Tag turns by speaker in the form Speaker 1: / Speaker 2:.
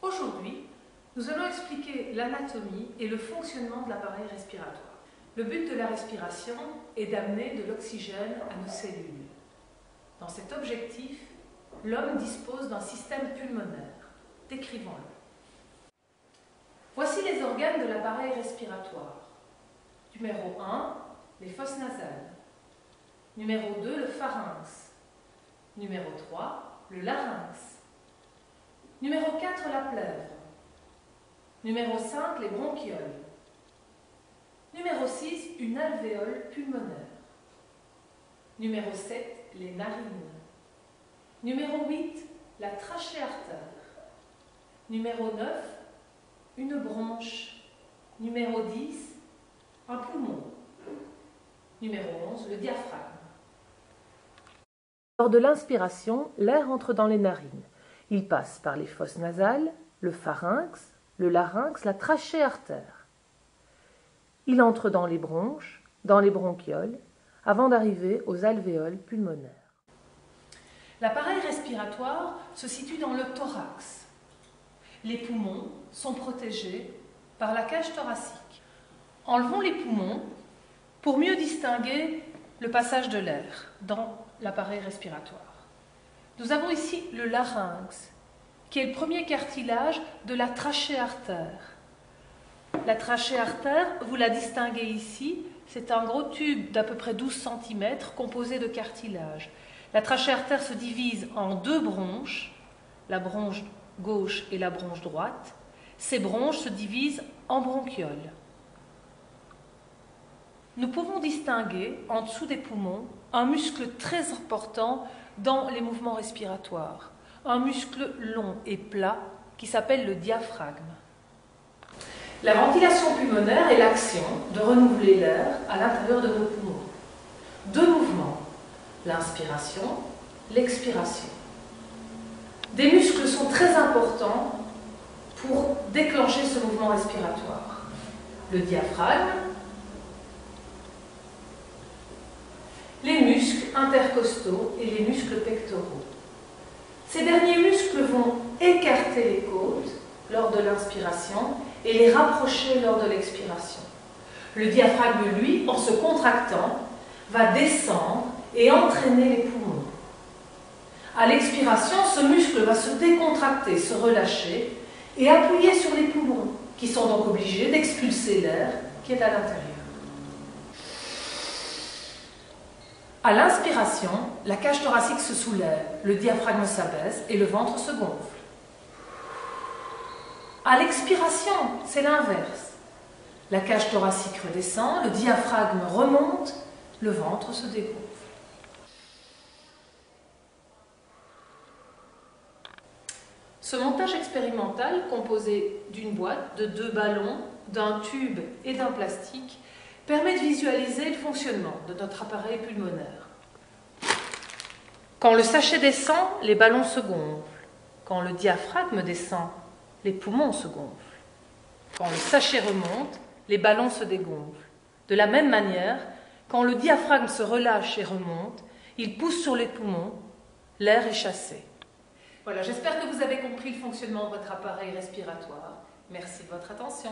Speaker 1: Aujourd'hui, nous allons expliquer l'anatomie et le fonctionnement de l'appareil respiratoire. Le but de la respiration est d'amener de l'oxygène à nos cellules. Dans cet objectif, l'homme dispose d'un système pulmonaire. Décrivons-le. Voici les organes de l'appareil respiratoire. Numéro 1, les fosses nasales. Numéro 2, le pharynx. Numéro 3, le larynx. Numéro 4, la plèvre. Numéro 5, les bronchioles. Numéro 6, une alvéole pulmonaire. Numéro 7, les narines. Numéro 8, la trachéartère. Numéro 9, une bronche. Numéro 10, un poumon. Numéro 11, le diaphragme. Lors de l'inspiration, l'air entre dans les narines. Il passe par les fosses nasales, le pharynx, le larynx, la trachéartère. Il entre dans les bronches, dans les bronchioles, avant d'arriver aux alvéoles pulmonaires. L'appareil respiratoire se situe dans le thorax. Les poumons sont protégés par la cage thoracique. Enlevons les poumons pour mieux distinguer le passage de l'air dans l'appareil respiratoire. Nous avons ici le larynx, qui est le premier cartilage de la trachéartère. La trachéartère, vous la distinguez ici, c'est un gros tube d'à peu près 12 cm composé de cartilage. La trachéartère se divise en deux bronches, la bronche gauche et la bronche droite. Ces bronches se divisent en bronchioles. Nous pouvons distinguer, en dessous des poumons, un muscle très important dans les mouvements respiratoires, un muscle long et plat qui s'appelle le diaphragme. La ventilation pulmonaire est l'action de renouveler l'air à l'intérieur de nos poumons. Deux mouvements, l'inspiration, l'expiration. Des muscles sont très importants pour déclencher ce mouvement respiratoire. Le diaphragme, les muscles intercostaux et les muscles pectoraux. Ces derniers muscles vont écarter les côtes lors de l'inspiration et les rapprocher lors de l'expiration. Le diaphragme, lui, en se contractant, va descendre et entraîner les poumons. À l'expiration, ce muscle va se décontracter, se relâcher et appuyer sur les poumons, qui sont donc obligés d'expulser l'air qui est à l'intérieur. À l'inspiration, la cage thoracique se soulève, le diaphragme s'abaisse et le ventre se gonfle. À l'expiration, c'est l'inverse. La cage thoracique redescend, le diaphragme remonte, le ventre se dégonfle. Ce montage expérimental, composé d'une boîte, de deux ballons, d'un tube et d'un plastique, permet de visualiser le fonctionnement de notre appareil pulmonaire. Quand le sachet descend, les ballons se gonflent. Quand le diaphragme descend, les poumons se gonflent. Quand le sachet remonte, les ballons se dégonflent. De la même manière, quand le diaphragme se relâche et remonte, il pousse sur les poumons, l'air est chassé. Voilà, j'espère que vous avez compris le fonctionnement de votre appareil respiratoire. Merci de votre attention.